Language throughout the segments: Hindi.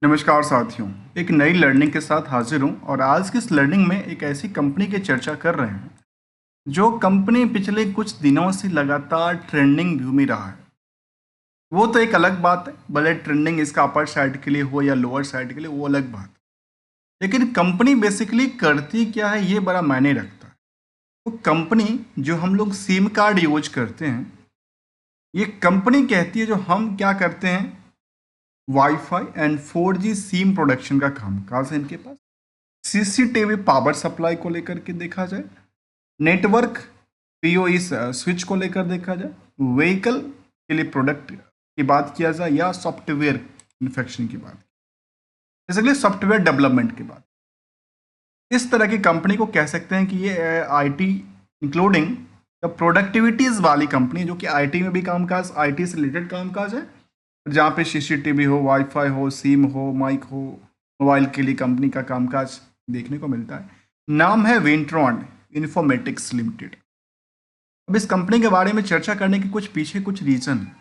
नमस्कार साथियों। एक नई लर्निंग के साथ हाजिर हूं और आज की इस लर्निंग में एक ऐसी कंपनी की चर्चा कर रहे हैं जो कंपनी पिछले कुछ दिनों से लगातार ट्रेंडिंग व्यू में रहा है। वो तो एक अलग बात है, भले ट्रेंडिंग इसका अपर साइड के लिए हो या लोअर साइड के लिए, वो अलग बात है। लेकिन कंपनी बेसिकली करती क्या है ये बड़ा मायने रखता है। तो कंपनी जो हम लोग सिम कार्ड यूज करते हैं, ये कंपनी कहती है जो हम क्या करते हैं, wifi and 4G SIM production का काम काज है इनके पास। सीसीटीवी पावर सप्लाई को लेकर के देखा जाए, नेटवर्क पीओई स्विच को लेकर देखा जाए, व्हीकल के लिए प्रोडक्ट की बात किया जाए या सॉफ्टवेयर इन्फेक्शन की बात, बेसिकली सॉफ्टवेयर डेवलपमेंट की बात, इस तरह की कंपनी को कह सकते हैं कि ये आईटी इंक्लूडिंग द प्रोडक्टिविटीज वाली कंपनी, जो कि आईटी में भी कामकाज, आईटी से रिलेटेड कामकाज है, जहाँ पे सीसीटीवी हो, वाईफाई हो, सिम हो, माइक हो, मोबाइल के लिए कंपनी का कामकाज देखने को मिलता है। नाम है विंट्रॉन इन्फॉर्मेटिक्स लिमिटेड। अब इस कंपनी के बारे में चर्चा करने के कुछ पीछे कुछ रीजन है।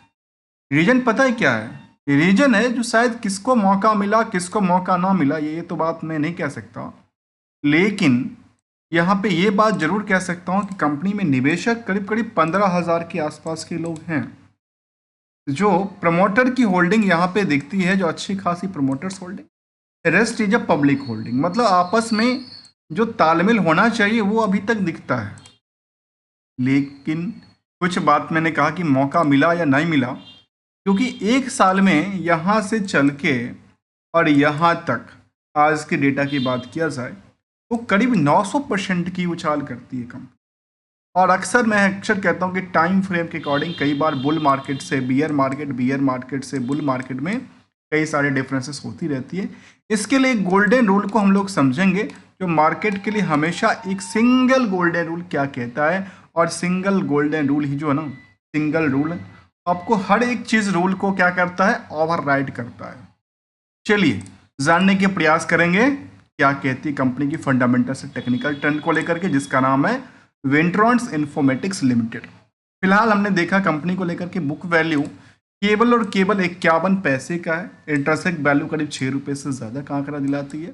रीजन पता है क्या है? रीजन है जो शायद किसको मौका मिला किसको मौका ना मिला, ये तो बात मैं नहीं कह सकता, लेकिन यहाँ पे ये बात जरूर कह सकता हूँ कि कंपनी में निवेशक करीब करीब 15,000 के आसपास के लोग हैं। जो प्रमोटर की होल्डिंग यहाँ पे दिखती है, जो अच्छी खासी promoters holding, rest is a public holding, मतलब आपस में जो तालमेल होना चाहिए वो अभी तक दिखता है। लेकिन कुछ बात मैंने कहा कि मौका मिला या नहीं मिला, क्योंकि एक साल में यहाँ से चल के और यहाँ तक आज के डेटा की बात किया जाए तो करीब 900% की उछाल करती है कंपनी। और अक्सर मैं कहता हूँ कि टाइम फ्रेम के अकॉर्डिंग कई बार बुल मार्केट से बियर मार्केट, बियर मार्केट से बुल मार्केट में कई सारे डिफरेंसेस होती रहती है। इसके लिए गोल्डन रूल को हम लोग समझेंगे, जो मार्केट के लिए हमेशा एक सिंगल गोल्डन रूल क्या कहता है, और सिंगल गोल्डन रूल ही जो है ना, सिंगल रूल आपको हर एक चीज रूल को क्या करता है, ओवरराइड करता है। चलिए जानने के प्रयास करेंगे क्या कहती है कंपनी की फंडामेंटल से टेक्निकल ट्रेंड को लेकर के, जिसका नाम है विंट्रॉन्स इन्फॉर्मेटिक्स लिमिटेड। फिलहाल हमने देखा कंपनी को लेकर के बुक वैल्यू केवल और केवल 51 पैसे का है। इंटरेस्ट वैल्यू करीब 6 रुपये से ज़्यादा का आंकड़ा दिलाती है।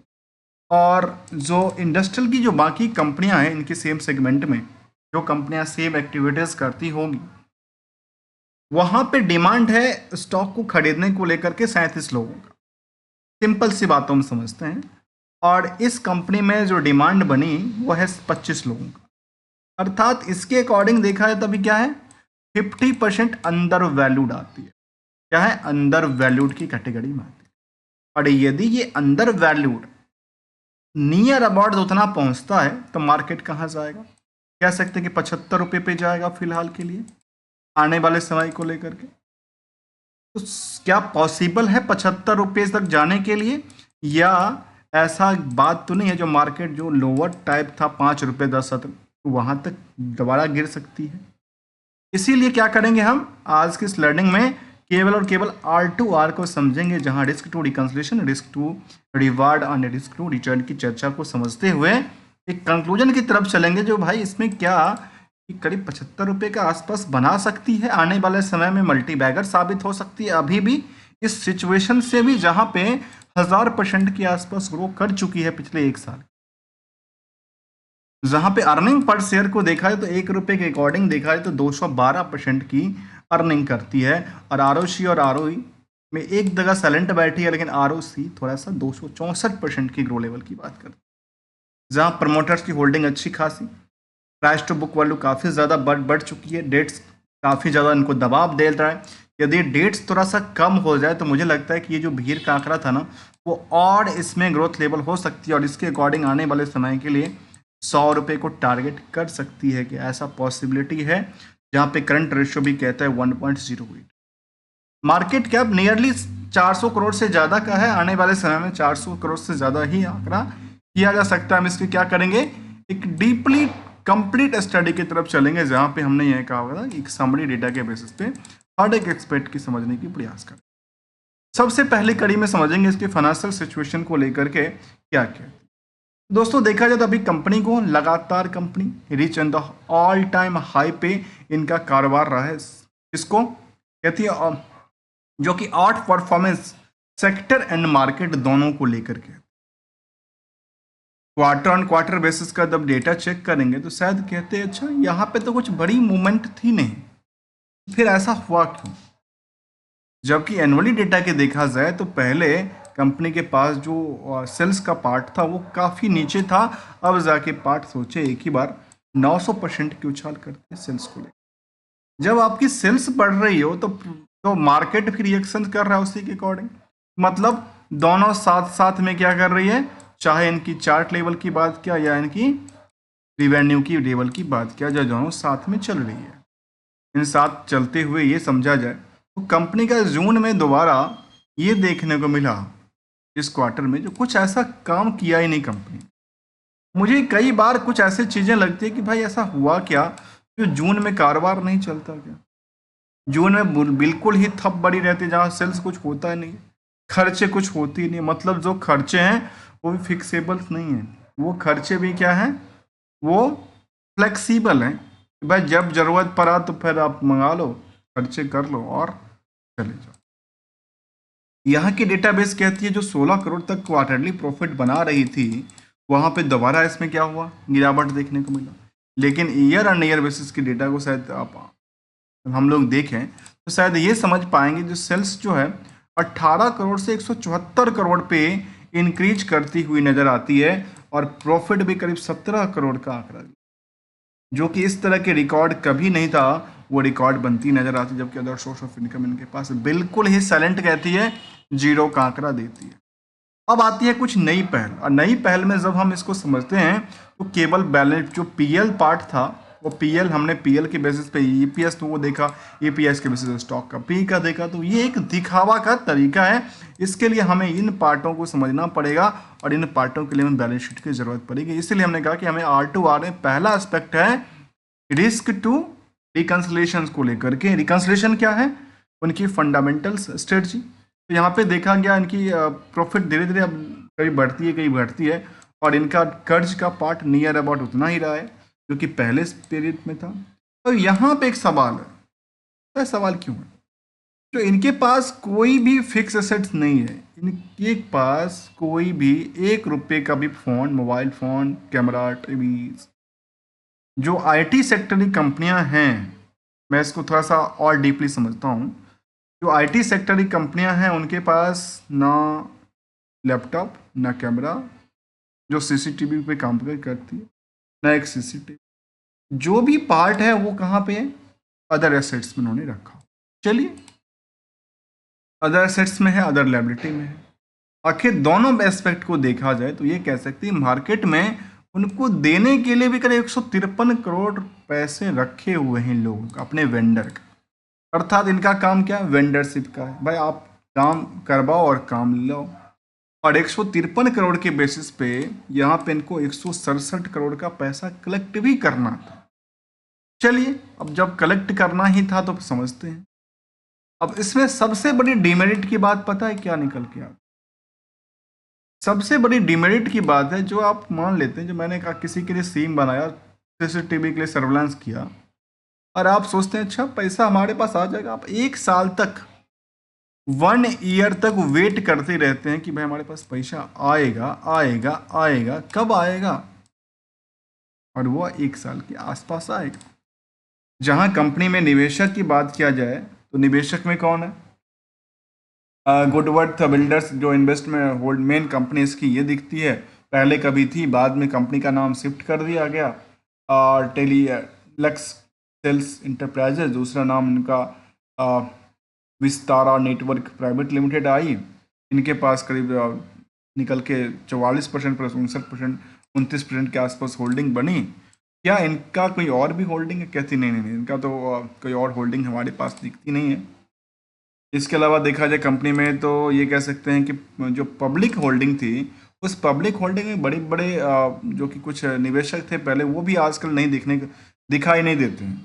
और जो इंडस्ट्रियल की जो बाकी कंपनियां हैं इनके सेम सेगमेंट में, जो कंपनियां सेम एक्टिविटीज़ करती होंगी, वहाँ पे डिमांड है स्टॉक को खरीदने को लेकर के 37 लोगों का। सिंपल सी बातों में समझते हैं। और इस कंपनी में जो डिमांड बनी वो है 25 लोगों का, अर्थात इसके अकॉर्डिंग देखा जाए तो अभी क्या है, 50% अंडर वैल्यूड आती है। क्या है? अंडर वैल्यूड की कैटेगरी में आती है। और यदि ये अंडर वैल्यूड नियर अबाउट उतना पहुंचता है तो मार्केट कहाँ जाएगा? कह सकते हैं कि 75 रुपये पे जाएगा फिलहाल के लिए, आने वाले समय को लेकर के। तो क्या पॉसिबल है 75 रुपये तक जाने के लिए, या ऐसा बात तो नहीं है जो मार्केट जो लोअर टाइप था 5 रुपये 10 तो वहां तक दोबारा गिर सकती है? इसीलिए क्या करेंगे, हम आज की इस लर्निंग में केवल और केवल R2R को समझेंगे, जहां risk to reconciliation, risk to reward और रिस्क टू रिटर्न की चर्चा को समझते हुए एक कंक्लूजन की तरफ चलेंगे, जो भाई इसमें क्या कि करीब 75 रुपये के आसपास बना सकती है, आने वाले समय में मल्टी बैगर साबित हो सकती है। अभी भी इस सिचुएशन से भी जहां पे 1000% के आसपास ग्रो कर चुकी है पिछले एक साल, जहां पे अर्निंग पर शेयर को देखा है तो 1 रुपये के अकॉर्डिंग देखा है तो 212% की अर्निंग करती है। और आरओसी और आरओई में एक जगह साइलेंट बैठी है, लेकिन आरओसी थोड़ा सा 264% की ग्रो लेवल की बात करती है, जहां प्रमोटर्स की होल्डिंग अच्छी खासी, प्राइस टू बुक वैल्यू काफ़ी ज़्यादा बढ़ चुकी है, डेट्स काफ़ी ज़्यादा इनको दबाव दे रहा है। यदि डेट्स थोड़ा सा कम हो जाए तो मुझे लगता है कि ये जो भीड़ का आंकड़ा था ना, वो और इसमें ग्रोथ लेवल हो सकती है, और इसके अकॉर्डिंग आने वाले समय के लिए 100 रुपये को टारगेट कर सकती है, कि ऐसा पॉसिबिलिटी है, जहाँ पे करंट रेशियो भी कहता है 1.08। मार्केट कैप नियरली 400 करोड़ से ज़्यादा का है, आने वाले समय में 400 करोड़ से ज़्यादा ही आंकड़ा किया जा सकता है। हम इसके क्या करेंगे, एक डीपली कंप्लीट स्टडी की तरफ चलेंगे, जहाँ पे हमने यह कहा होगा एक समरी डेटा के बेसिस पे हर एक एक्सपेक्ट की समझने की प्रयास करें। सबसे पहली कड़ी में समझेंगे इसके फाइनेंशियल सिचुएशन को लेकर के क्या क्या। दोस्तों देखा जाए तो अभी कंपनी को लगातार company reach and the all time high पे इनका कारोबार रहा है। इसको कहती है जो कि out performance sector and market दोनों को लेकर के क्वार्टर ऑन क्वार्टर बेसिस का जब डेटा चेक करेंगे तो शायद कहते हैं अच्छा यहाँ पे तो कुछ बड़ी मूवमेंट थी नहीं, फिर ऐसा हुआ क्यों? जबकि एनुअली डेटा के देखा जाए तो पहले कंपनी के पास जो सेल्स का पार्ट था वो काफ़ी नीचे था। अब जाके पार्ट सोचे एक ही बार 900% की उछाल करते हैं सेल्स को लेकर। जब आपकी सेल्स बढ़ रही हो तो मार्केट भी रिएक्शन कर रहा है उसी के अकॉर्डिंग। मतलब दोनों साथ साथ में क्या कर रही है, चाहे इनकी चार्ट लेवल की बात किया या इनकी रिवेन्यू की लेवल की बात किया, जो दोनों साथ में चल रही है। इन साथ चलते हुए ये समझा जाए तो कंपनी का जून में दोबारा ये देखने को मिला इस क्वार्टर में जो कुछ ऐसा काम किया ही नहीं कंपनी। मुझे कई बार कुछ ऐसे चीज़ें लगती है कि भाई ऐसा हुआ क्या जो जून में कारोबार नहीं चलता क्या? जून में बिल्कुल ही थप बड़ी रहती, जहाँ सेल्स कुछ होता ही नहीं, खर्चे कुछ होती ही नहीं। मतलब जो खर्चे हैं वो भी फिक्सेबल नहीं है, वो खर्चे भी क्या हैं, वो फ्लेक्सिबल हैं। भाई जब जरूरत पड़ा तो फिर आप मंगा लो, खर्चे कर लो और चले जाओ। यहाँ की डेटाबेस कहती है जो 16 करोड़ तक क्वार्टरली प्रॉफिट बना रही थी वहाँ पे दोबारा इसमें क्या हुआ, गिरावट देखने को मिला। लेकिन ईयर ऑन ईयर बेसिस की डेटा को शायद आप हम लोग देखें तो शायद ये समझ पाएंगे जो सेल्स जो है 18 करोड़ से 174 करोड़ पे इंक्रीज करती हुई नज़र आती है और प्रॉफिट भी करीब 17 करोड़ का आंकड़ा, जो कि इस तरह के रिकॉर्ड कभी नहीं था वो रिकॉर्ड बनती नजर आती। जबकि अदर सोर्स ऑफ इनकम इनके पास बिल्कुल ही साइलेंट कहती है, जीरो का आंकड़ा देती है। अब आती है कुछ नई पहल, और नई पहल में जब हम इसको समझते हैं तो केवल बैलेंस जो पीएल पार्ट था वो पीएल हमने पीएल के बेसिस पे ईपीएस तो वो देखा, ईपीएस के बेसिस पे स्टॉक का पी का देखा। तो ये एक दिखावा का तरीका है। इसके लिए हमें इन पार्टों को समझना पड़ेगा और इन पार्टों के लिए हमें बैलेंस शीट की जरूरत पड़ेगी। इसलिए हमने कहा कि हमें R2R में पहला एस्पेक्ट है रिस्क टू रिकंसिलेशन को लेकर के। रिकंसिलेशन क्या है, उनकी फंडामेंटल्स स्ट्रेटजी। तो यहाँ पे देखा गया इनकी प्रॉफिट धीरे धीरे अब कभी बढ़ती है कहीं घटती है, और इनका कर्ज का पार्ट नियर अबाउट उतना ही रहा है जो कि पहले पीरियड में था। तो यहाँ पे एक सवाल है, तो सवाल क्यों है? जो इनके पास कोई भी फिक्स एसेट्स नहीं है, इनके पास कोई भी 1 रुपये का भी phone, mobile phone, camera, TV, जो आईटी सेक्टर की कंपनियां हैं, मैं इसको थोड़ा सा और डीपली समझता हूँ। जो आईटी सेक्टर की कंपनियां हैं उनके पास ना लैपटॉप ना कैमरा, जो सीसीटीवी पे काम करती है, ना एक सीसीटीवी। जो भी पार्ट है वो कहाँ पे है, अदर एसेट्स में उन्होंने रखा। चलिए, अदर एसेट्स में है, अदर लायबिलिटी में है। आखिर दोनों एस्पेक्ट को देखा जाए तो ये कह सकते हैं मार्केट में उनको देने के लिए भी करीब 153 करोड़ पैसे रखे हुए हैं लोग अपने वेंडर का। अर्थात इनका काम क्या है, वेंडरशिप का है। भाई आप काम करवाओ और काम लो। और 153 करोड़ के बेसिस पे यहाँ पे इनको 167 करोड़ का पैसा कलेक्ट भी करना था। चलिए, अब जब कलेक्ट करना ही था तो समझते हैं। अब इसमें सबसे बड़ी डिमेरिट की बात पता है क्या निकल के आता? सबसे बड़ी डिमेरिट की बात है जो आप मान लेते हैं, जो मैंने कहा किसी के लिए सीम बनाया, सीसीटीवी के लिए सर्वेलेंस किया, और आप सोचते हैं अच्छा पैसा हमारे पास आ जाएगा। आप 1 साल तक, 1 ईयर तक वेट करते रहते हैं कि भाई हमारे पास पैसा आएगा आएगा आएगा, कब आएगा? और वो 1 साल के आसपास आएगा। जहां कंपनी में निवेशक की बात किया जाए तो निवेशक में कौन है? गुडवर्थ बिल्डर्स, जो इन्वेस्ट में होल्ड मेन कंपनी इसकी ये दिखती है। पहले कभी थी, बाद में कंपनी का नाम शिफ्ट कर दिया गया। और टेलीलक्स सेल्स इंटरप्राइजेज दूसरा नाम इनका, विस्तारा नेटवर्क प्राइवेट लिमिटेड आई। इनके पास करीब निकल के 44% प्लस 59%, 29% के आसपास होल्डिंग बनी। क्या इनका कोई और भी होल्डिंग है? कहती नहीं नहीं नहीं, इनका तो कोई और होल्डिंग हमारे पास दिखती नहीं है। इसके अलावा देखा जाए कंपनी में तो ये कह सकते हैं कि जो पब्लिक होल्डिंग थी, उस पब्लिक होल्डिंग में बड़े बड़े जो कि कुछ निवेशक थे पहले, वो भी आजकल नहीं दिखाई नहीं देते हैं।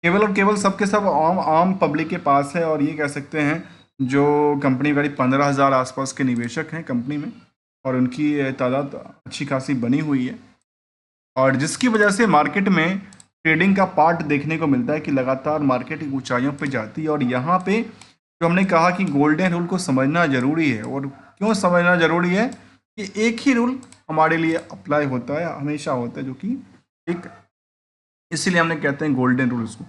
केवल और केवल सबके सब आम पब्लिक के पास है। और ये कह सकते हैं जो कंपनी करीब 15,000 आसपास के निवेशक हैं कंपनी में, और उनकी तादाद अच्छी खासी बनी हुई है। और जिसकी वजह से मार्केट में ट्रेडिंग का पार्ट देखने को मिलता है कि लगातार मार्केट ऊंचाइयों पे जाती है। और यहाँ पे जो हमने कहा कि गोल्डन रूल को समझना जरूरी है, और क्यों समझना जरूरी है कि एक ही रूल हमारे लिए अप्लाई होता है, हमेशा होता है, जो कि एक, इसीलिए हमने कहते हैं गोल्डन रूल उसको।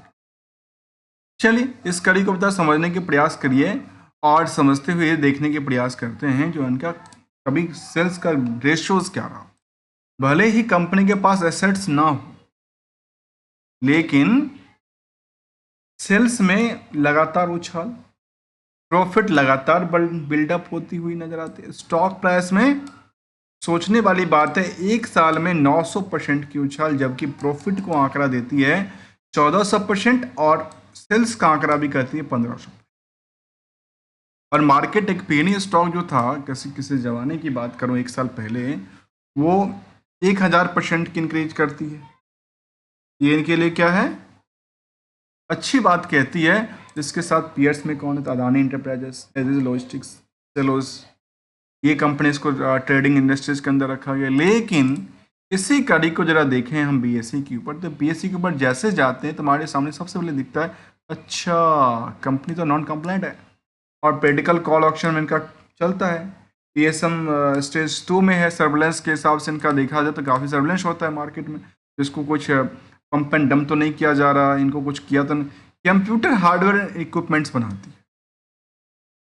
चलिए इस कड़ी को बता समझने के प्रयास करिए और समझते हुए देखने के प्रयास करते हैं जो इनका कभी सेल्स का रेशियोज क्या रहा। भले ही कंपनी के पास एसेट्स ना हो, लेकिन सेल्स में लगातार उछाल, प्रॉफिट लगातार बिल्डअप होती हुई नजर आती है। स्टॉक प्राइस में सोचने वाली बात है, एक साल में 900% की उछाल, जबकि प्रॉफिट को आंकड़ा देती है 1400% और सेल्स का आंकड़ा भी करती है 1500। और मार्केट एक पेनी स्टॉक जो था, किसी किसी जमाने की बात करूं एक साल पहले, वो 1000% की इंक्रीज करती है। ये इनके लिए क्या है, अच्छी बात कहती है। जिसके साथ पीयर्स में कौन है, तो अदानी इंटरप्राइजेस, एजिस लॉजिस्टिक्स, सेलोस, ये कंपनीज को ट्रेडिंग इंडस्ट्रीज के अंदर रखा गया। लेकिन इसी कड़ी को जरा देखें हम बीएसई के ऊपर, तो बीएसई के ऊपर जैसे जाते हैं तो हमारे सामने सबसे पहले दिखता है, अच्छा कंपनी तो नॉन कंप्लाइंट है, और पेडिकल कॉल ऑप्शन में इनका चलता है। पीएसएम स्टेज 2 में है, सर्वेलेंस के हिसाब से इनका देखा जाए तो काफ़ी सर्वेलेंस होता है मार्केट में, जिसको कुछ पंप एंड डंप तो नहीं किया जा रहा, इनको कुछ किया तो नहीं। कंप्यूटर हार्डवेयर इक्विपमेंट्स बनाती है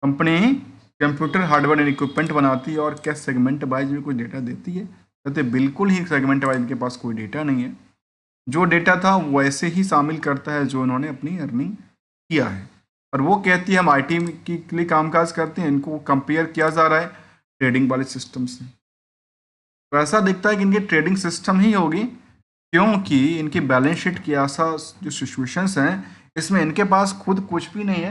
company, computer hardware and equipment बनाती है, और क्या सेगमेंट वाइज भी कुछ डेटा देती है, कहते बिल्कुल ही सेगमेंट वाइज के पास कोई डेटा नहीं है। जो डेटा था वैसे ही शामिल करता है जो उन्होंने अपनी अर्निंग किया है, और वो कहती है हम आईटी के लिए कामकाज करते हैं, इनको कंपेयर किया जा रहा है ट्रेडिंग वाले सिस्टम से। तो ऐसा दिखता है कि इनकी ट्रेडिंग सिस्टम ही होगी, क्योंकि इनकी बैलेंस शीट की ऐसा जो सिचुएशंस हैं, इसमें इनके पास खुद कुछ भी नहीं है।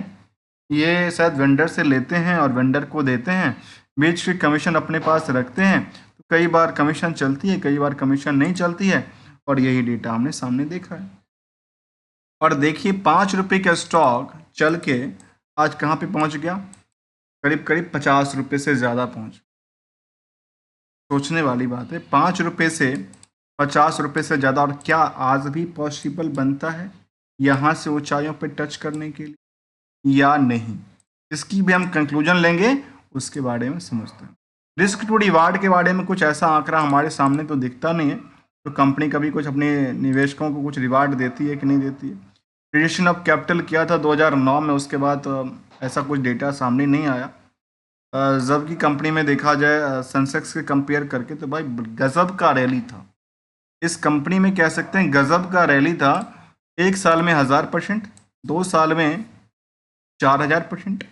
ये शायद वेंडर से लेते हैं और वेंडर को देते हैं, बीच की कमीशन अपने पास रखते हैं। तो कई बार कमीशन चलती है, कई बार कमीशन नहीं चलती है, और यही डेटा हमने सामने देखा है। और देखिए 5 रुपये का स्टॉक चल के आज कहाँ पे पहुँच गया, करीब करीब 50 रुपये से ज़्यादा पहुँच। सोचने वाली बात है, 5 रुपये से 50 रुपये से ज़्यादा, और क्या आज भी पॉसिबल बनता है यहाँ से ऊंचाइयों पे टच करने के लिए या नहीं, इसकी भी हम कंक्लूजन लेंगे, उसके बारे में समझते हैं। रिस्क टू रिवार्ड के बारे में कुछ ऐसा आंकड़ा हमारे सामने तो दिखता नहीं है, तो कंपनी कभी कुछ अपने निवेशकों को कुछ रिवार्ड देती है कि नहीं देती है। क्रिएशन ऑफ कैपिटल किया था 2009 में, उसके बाद ऐसा कुछ डेटा सामने नहीं आया। जबकि कंपनी में देखा जाए सेंसेक्स के कंपेयर करके, तो भाई गजब का रैली था इस कंपनी में, कह सकते हैं गजब का रैली था। एक साल में 1000%, 2 साल में 4000%,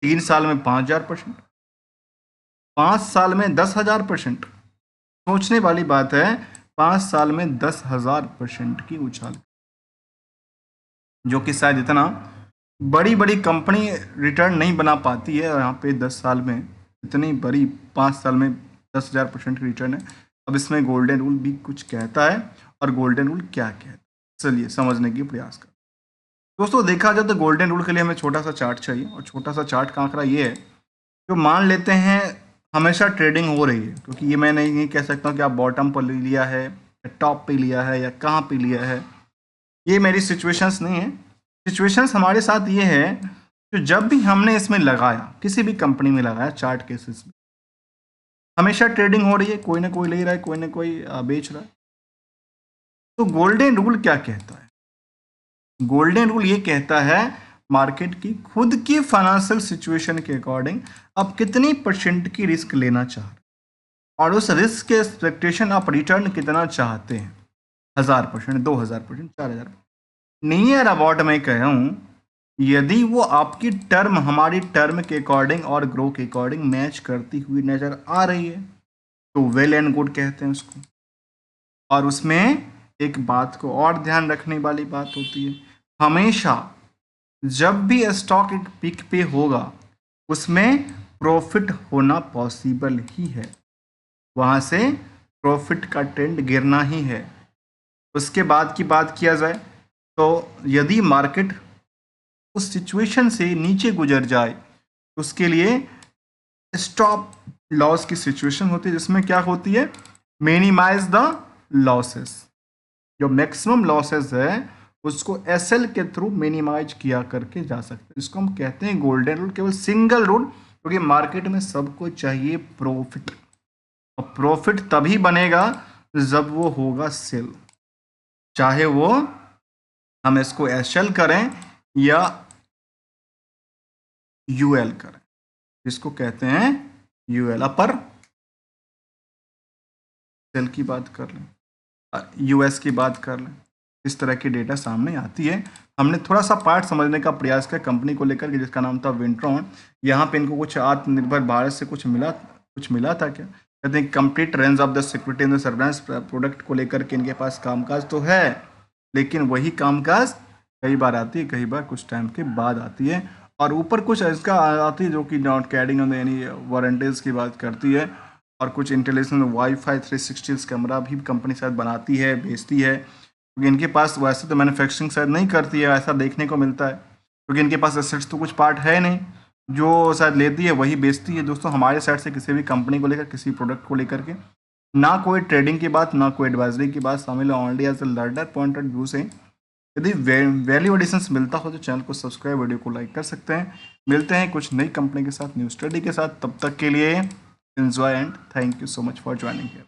3 साल में 5000%, 5 साल में 10,000%। सोचने वाली बात है, 5 साल में 10,000% की उछाल, जो कि शायद इतना बड़ी बड़ी कंपनी रिटर्न नहीं बना पाती है, और यहाँ पे 10 साल में इतनी बड़ी, 5 साल में 10,000% की रिटर्न है। अब इसमें गोल्डन रूल भी कुछ कहता है, और गोल्डन रूल क्या कहता है, चलिए समझने की प्रयास कर। दोस्तों देखा जाए तो गोल्डन रूल के लिए हमें छोटा सा चार्ट चाहिए, और छोटा सा चार्ट का आंकड़ा ये है, जो मान लेते हैं हमेशा ट्रेडिंग हो रही है, क्योंकि ये मैं नहीं कह सकता हूँ कि आप बॉटम पर लिया है या टॉप पे लिया है या कहाँ पे लिया है, ये मेरी सिचुएशंस नहीं है। सिचुएशंस हमारे साथ ये है, तो जब भी हमने इसमें लगाया, किसी भी कंपनी में लगाया चार्ट केसेस में, हमेशा ट्रेडिंग हो रही है, कोई ना कोई ले रहा है, कोई ना कोई बेच रहा है। तो गोल्डन रूल क्या कहता है, गोल्डन रूल ये कहता है मार्केट की खुद की फाइनेंशियल सिचुएशन के अकॉर्डिंग आप कितनी परसेंट की रिस्क लेना चाह रहे हैं, और उस रिस्क के एक्सपेक्टेशन आप रिटर्न कितना चाहते हैं, 1000%, 2000%, 4000%। नियर अबाउट मैं कह हूँ, यदि वो आपकी टर्म हमारी टर्म के अकॉर्डिंग और ग्रो के अकॉर्डिंग मैच करती हुई नज़र आ रही है, तो वेल एंड गुड कहते हैं उसको। और उसमें एक बात को और ध्यान रखने वाली बात होती है, हमेशा जब भी स्टॉक एक पीक पे होगा, उसमें प्रॉफिट होना पॉसिबल ही है, वहाँ से प्रॉफिट का ट्रेंड गिरना ही है। उसके बाद की बात किया जाए तो यदि मार्केट उस सिचुएशन से नीचे गुजर जाए, तो उसके लिए स्टॉप लॉस की सिचुएशन होती है, जिसमें क्या होती है, मिनिमाइज द लॉसेस। जो मैक्सिमम लॉसेस है उसको एसएल के थ्रू मिनिमाइज किया करके जा सकते हैं। इसको हम कहते हैं गोल्डन रूल, केवल सिंगल रूल, क्योंकि मार्केट में सबको चाहिए प्रॉफिट, और प्रॉफिट तभी बनेगा जब वो होगा सेल, चाहे वो हम इसको एसएल करें या यूएल करें, जिसको कहते हैं यूएल। अपर सेल की बात कर लें, यूएस की बात कर लें, इस तरह की डेटा सामने आती है। हमने थोड़ा सा पार्ट समझने का प्रयास किया कंपनी को लेकर के, जिसका नाम था विंट्रॉन। यहाँ पे इनको कुछ आत्मनिर्भर भारत से कुछ मिला था क्या? कहते हैं complete range of the security in the surveillance product को लेकर के इनके पास कामकाज तो है, लेकिन वही कामकाज कई बार आती है, कई बार कुछ टाइम के बाद आती है। और ऊपर कुछ इसका आती है जो कि नॉट कैडिंग ऑन यानी वारंटीज की बात करती है, और कुछ इंटेलिजेंट वाईफाई 360 कैमरा भी कंपनी शायद बनाती है, बेचती है, क्योंकि इनके पास वैसे तो मैन्युफैक्चरिंग शायद नहीं करती है, ऐसा देखने को मिलता है, क्योंकि इनके पास एसेट्स तो कुछ पार्ट है नहीं, जो शायद लेती है वही बेचती है। दोस्तों हमारे साइड से किसी भी कंपनी को लेकर, किसी प्रोडक्ट को लेकर के ना कोई ट्रेडिंग की बात, ना कोई एडवाइजरी की बात शामिल है, only as a learner point of view से। यदि वैल्यू एडिशंस मिलता हो तो चैनल को सब्सक्राइब, वीडियो को लाइक कर सकते हैं। मिलते हैं कुछ नई कंपनी के साथ, न्यू स्टडी के साथ, तब तक के लिए enjoy and thank you so much for joining here.